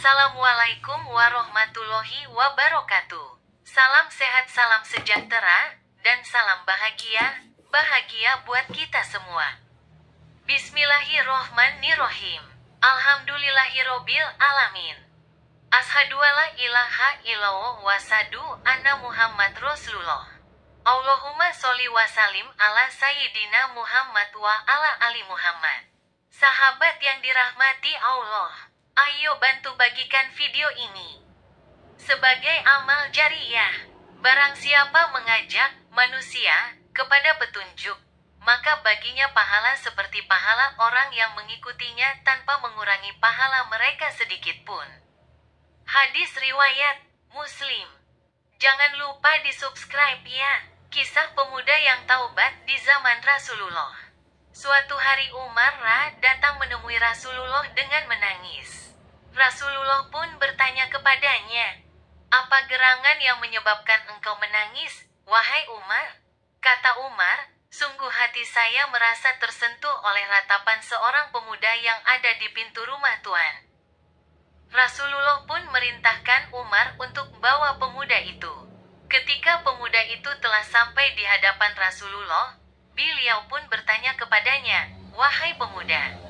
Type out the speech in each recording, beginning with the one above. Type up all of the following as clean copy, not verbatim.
Assalamualaikum warahmatullahi wabarakatuh. Salam sehat, salam sejahtera, dan salam bahagia, bahagia buat kita semua. Bismillahirrohmanirrohim. Alhamdulillahirobbil alamin. Ashadu alla ilaha illallah wasadu anna Muhammad Rasulullah. Allahumma sholli wa salim ala Sayyidina Muhammad wa ala ali Muhammad. Sahabat yang dirahmati Allah, ayo bantu bagikan video ini sebagai amal jariyah. Barang siapa mengajak manusia kepada petunjuk, maka baginya pahala seperti pahala orang yang mengikutinya tanpa mengurangi pahala mereka sedikit pun. Hadis riwayat Muslim. Jangan lupa di-subscribe ya. Kisah pemuda yang taubat di zaman Rasulullah. Suatu hari Umar datang menemui Rasulullah dengan menangis. Rasulullah pun bertanya kepadanya, "Apa gerangan yang menyebabkan engkau menangis, wahai Umar?" Kata Umar, "Sungguh hati saya merasa tersentuh oleh ratapan seorang pemuda yang ada di pintu rumah Tuan." Rasulullah pun merintahkan Umar untuk bawa pemuda itu. Ketika pemuda itu telah sampai di hadapan Rasulullah, beliau pun bertanya kepadanya, "Wahai pemuda,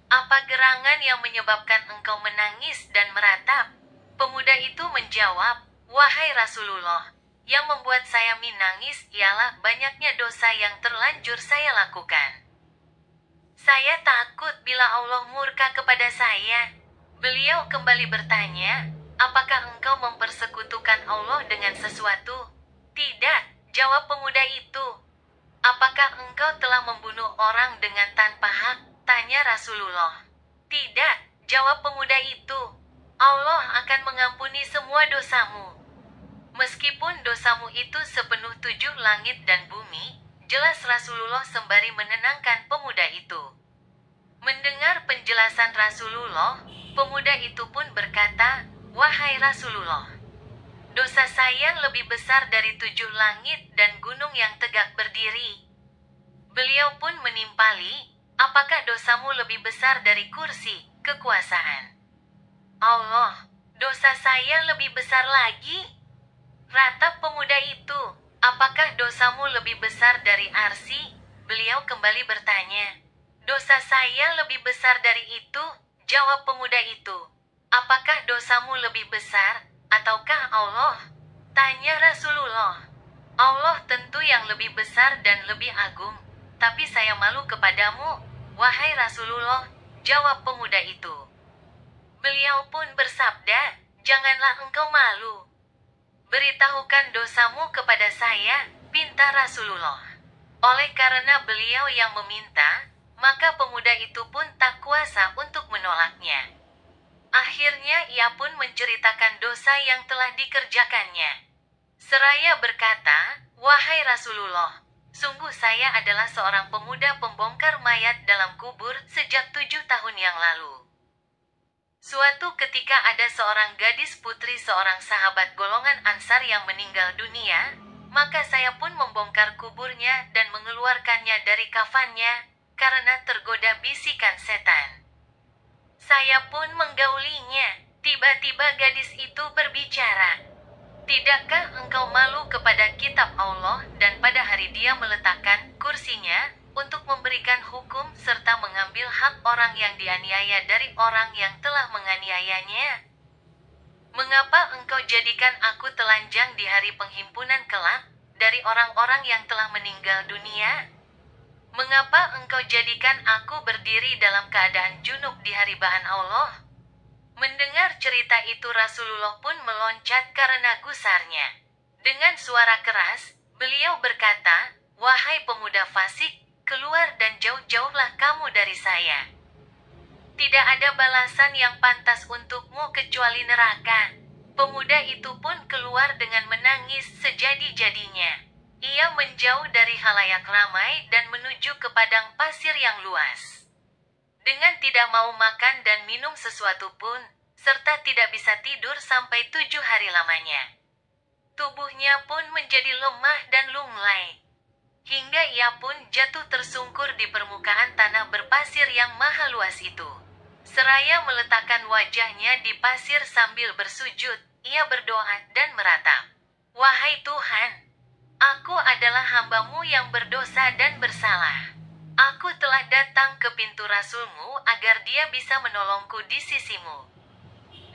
apa gerangan yang menyebabkan engkau menangis dan meratap?" Pemuda itu menjawab, "Wahai Rasulullah, yang membuat saya menangis ialah banyaknya dosa yang terlanjur saya lakukan. Saya takut bila Allah murka kepada saya." Beliau kembali bertanya, "Apakah engkau mempersekutukan Allah dengan sesuatu?" "Tidak," jawab pemuda itu. "Apakah engkau telah membunuh orang dengan tanpa hak?" tanya Rasulullah. "Tidak," jawab pemuda itu. "Allah akan mengampuni semua dosamu. Meskipun dosamu itu sepenuh 7 langit dan bumi," jelas Rasulullah sembari menenangkan pemuda itu. Mendengar penjelasan Rasulullah, pemuda itu pun berkata, "Wahai Rasulullah, dosa saya lebih besar dari 7 langit dan gunung yang tegak berdiri." Beliau pun menimpali, "Apakah dosamu lebih besar dari kursi, kekuasaan Allah?" "Dosa saya lebih besar lagi," ratap pemuda itu. "Apakah dosamu lebih besar dari arsy?" Beliau kembali bertanya. "Dosa saya lebih besar dari itu," jawab pemuda itu. "Apakah dosamu lebih besar, ataukah Allah?" tanya Rasulullah. "Allah tentu yang lebih besar dan lebih agung, tapi saya malu kepadamu, wahai Rasulullah," jawab pemuda itu. Beliau pun bersabda, "Janganlah engkau malu. Beritahukan dosamu kepada saya," pinta Rasulullah. Oleh karena beliau yang meminta, maka pemuda itu pun tak kuasa untuk menolaknya. Akhirnya ia pun menceritakan dosa yang telah dikerjakannya. Seraya berkata, "Wahai Rasulullah, sungguh saya adalah seorang pemuda pembongkar mayat dalam kubur sejak 7 tahun yang lalu. Suatu ketika ada seorang gadis putri seorang sahabat golongan Ansar yang meninggal dunia, maka saya pun membongkar kuburnya dan mengeluarkannya dari kafannya, karena tergoda bisikan setan. Saya pun menggaulinya. Tiba-tiba gadis itu berbicara, 'Tidakkah engkau malu kepada kitab Allah dan pada hari Dia meletakkan kursinya untuk memberikan hukum serta mengambil hak orang yang dianiaya dari orang yang telah menganiayanya? Mengapa engkau jadikan aku telanjang di hari penghimpunan kelak dari orang-orang yang telah meninggal dunia? Mengapa engkau jadikan aku berdiri dalam keadaan junub di hari bahan Allah?' Mendengar cerita itu Rasulullah pun meloncat karena gusarnya. Dengan suara keras, beliau berkata, 'Wahai pemuda fasik, keluar dan jauh-jauhlah kamu dari saya. Tidak ada balasan yang pantas untukmu kecuali neraka.' Pemuda itu pun keluar dengan menangis sejadi-jadinya. Ia menjauh dari halayak ramai dan menuju ke padang pasir yang luas. Dengan tidak mau makan dan minum sesuatu pun, serta tidak bisa tidur sampai 7 hari lamanya. Tubuhnya pun menjadi lemah dan lunglai, hingga ia pun jatuh tersungkur di permukaan tanah berpasir yang maha luas itu. Seraya meletakkan wajahnya di pasir sambil bersujud, ia berdoa dan meratap. Wahai Tuhan, aku adalah hamba-Mu yang berdosa dan bersalah. Aku telah datang ke pintu Rasul-Mu agar dia bisa menolongku di sisi-Mu.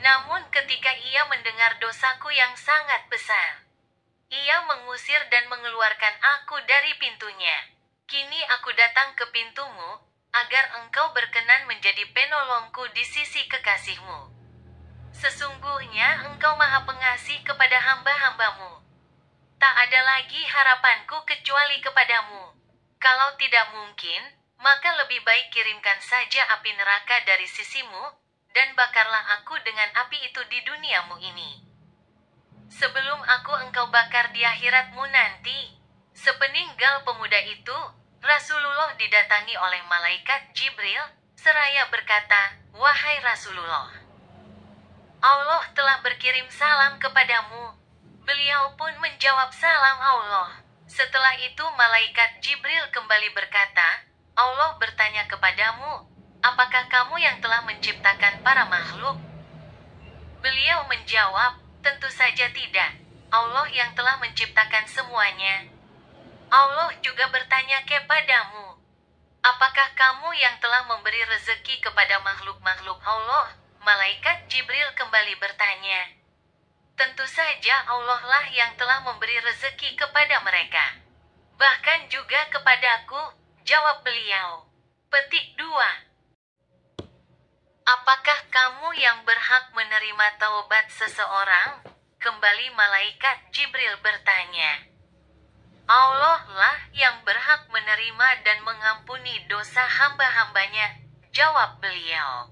Namun ketika ia mendengar dosaku yang sangat besar, ia mengusir dan mengeluarkan aku dari pintunya. Kini aku datang ke pintu-Mu, agar Engkau berkenan menjadi penolongku di sisi kekasih-Mu. Sesungguhnya Engkau Maha Pengasih kepada hamba-hamba-Mu. Tak ada lagi harapanku kecuali kepadamu. Kalau tidak mungkin, maka lebih baik kirimkan saja api neraka dari sisimu, dan bakarlah aku dengan api itu di duniamu ini. Sebelum Engkau bakar di akhiratmu nanti. Sepeninggal pemuda itu, Rasulullah didatangi oleh malaikat Jibril, seraya berkata, Wahai Rasulullah, Allah telah berkirim salam kepadamu. Beliau pun menjawab salam Allah. Setelah itu malaikat Jibril kembali berkata, Allah bertanya kepadamu, apakah kamu yang telah menciptakan para makhluk? Beliau menjawab, tentu saja tidak. Allah yang telah menciptakan semuanya. Allah juga bertanya kepadamu, apakah kamu yang telah memberi rezeki kepada makhluk-makhluk Allah? Malaikat Jibril kembali bertanya, tentu saja Allah lah yang telah memberi rezeki kepada mereka. Bahkan juga kepadaku, jawab beliau. Petik 2. Apakah kamu yang berhak menerima taubat seseorang? Kembali malaikat Jibril bertanya. Allah lah yang berhak menerima dan mengampuni dosa hamba-hambanya, jawab beliau.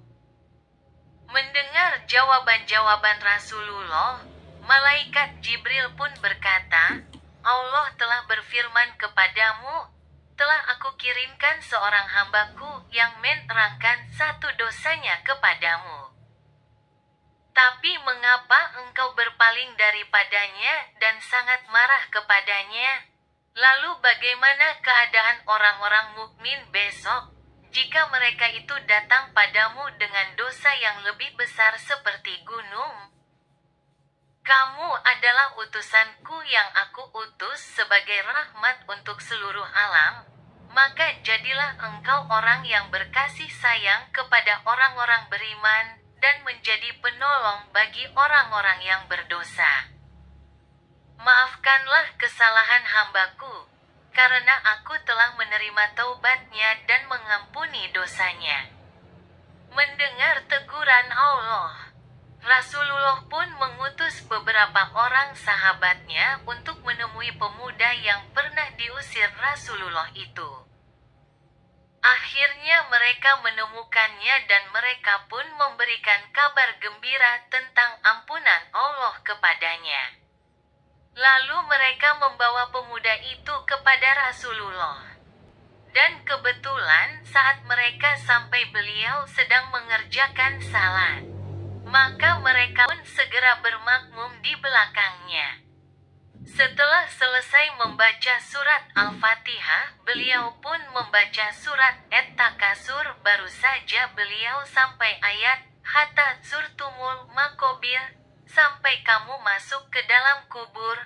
Mendengar jawaban-jawaban Rasulullah, malaikat Jibril pun berkata, Allah telah berfirman kepadamu, telah aku kirimkan seorang hambaku yang menerangkan satu dosanya kepadamu. Tapi mengapa engkau berpaling daripadanya dan sangat marah kepadanya? Lalu bagaimana keadaan orang-orang mukmin besok, jika mereka itu datang padamu dengan dosa yang lebih besar seperti gunung? Kamu adalah utusanku yang aku utus sebagai rahmat untuk seluruh alam, maka jadilah engkau orang yang berkasih sayang kepada orang-orang beriman, dan menjadi penolong bagi orang-orang yang berdosa. Maafkanlah kesalahan hambaku, karena aku telah menerima taubatnya dan mengampuni dosanya. Mendengar teguran Allah, Rasulullah pun mengutus beberapa orang sahabatnya untuk menemui pemuda yang pernah diusir Rasulullah itu. Akhirnya mereka menemukannya dan mereka pun memberikan kabar gembira tentang ampunan Allah kepadanya. Lalu mereka membawa pemuda itu kepada Rasulullah. Dan kebetulan saat mereka sampai beliau sedang mengerjakan salat, maka mereka pun segera bermakmum di belakangnya. Setelah selesai membaca surat Al-Fatihah, beliau pun membaca surat At-Takasur. Baru saja beliau sampai ayat Hatta zurtumul maqabir, sampai kamu masuk ke dalam kubur,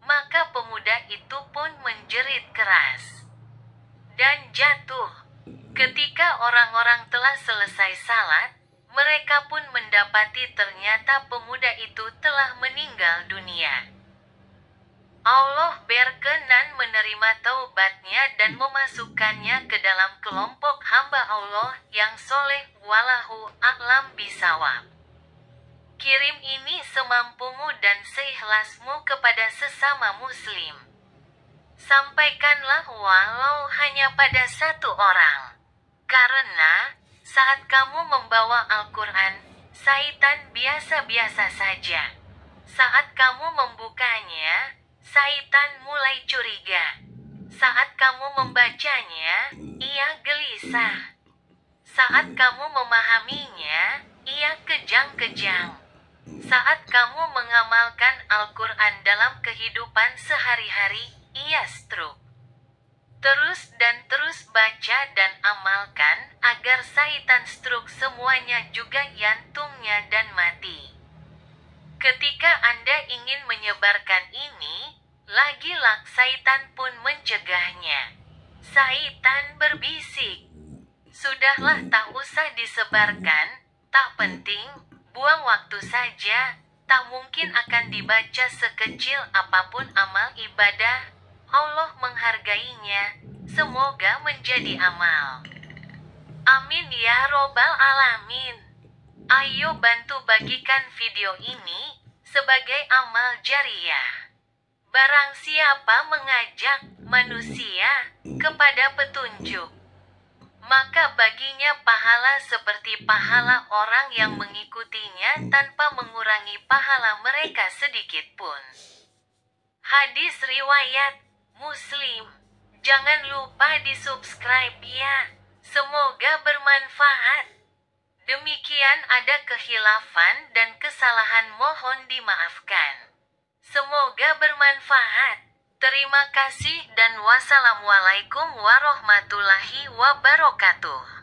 maka pemuda itu pun menjerit keras dan jatuh. Ketika orang-orang telah selesai salat, mereka pun mendapati ternyata pemuda itu telah meninggal dunia. Allah berkenan menerima taubatnya dan memasukkannya ke dalam kelompok hamba Allah yang soleh, walahu a'lam bisawab. Kirim ini semampumu dan seikhlasmu kepada sesama muslim. Sampaikanlah walau hanya pada satu orang. Karena, saat kamu membawa Al-Quran, syaitan biasa-biasa saja. Saat kamu membukanya, syaitan mulai curiga. Saat kamu membacanya, ia gelisah. Saat kamu memahaminya, ia kejang-kejang. Saat kamu mengamalkan Al-Quran dalam kehidupan sehari-hari, ia stroke. Terus baca dan amalkan agar syaitan stroke semuanya juga jantungnya dan mati. Ketika Anda ingin menyebarkan ini, lagi-lagi syaitan pun mencegahnya. Syaitan berbisik, "Sudahlah, tak usah disebarkan, tak penting, buang waktu saja, tak mungkin akan dibaca sekecil apapun amal ibadah, Allah menghargainya, semoga menjadi amal." Amin ya robbal alamin. Ayo bantu bagikan video ini sebagai amal jariah. Barang siapa mengajak manusia kepada petunjuk, maka baginya pahala seperti pahala orang yang mengikutinya tanpa mengurangi pahala mereka sedikit pun. Hadis riwayat Muslim. Jangan lupa di-subscribe ya. Semoga bermanfaat. Demikian, ada kekhilafan dan kesalahan mohon dimaafkan. Semoga bermanfaat. Terima kasih dan wassalamualaikum warahmatullahi wabarakatuh.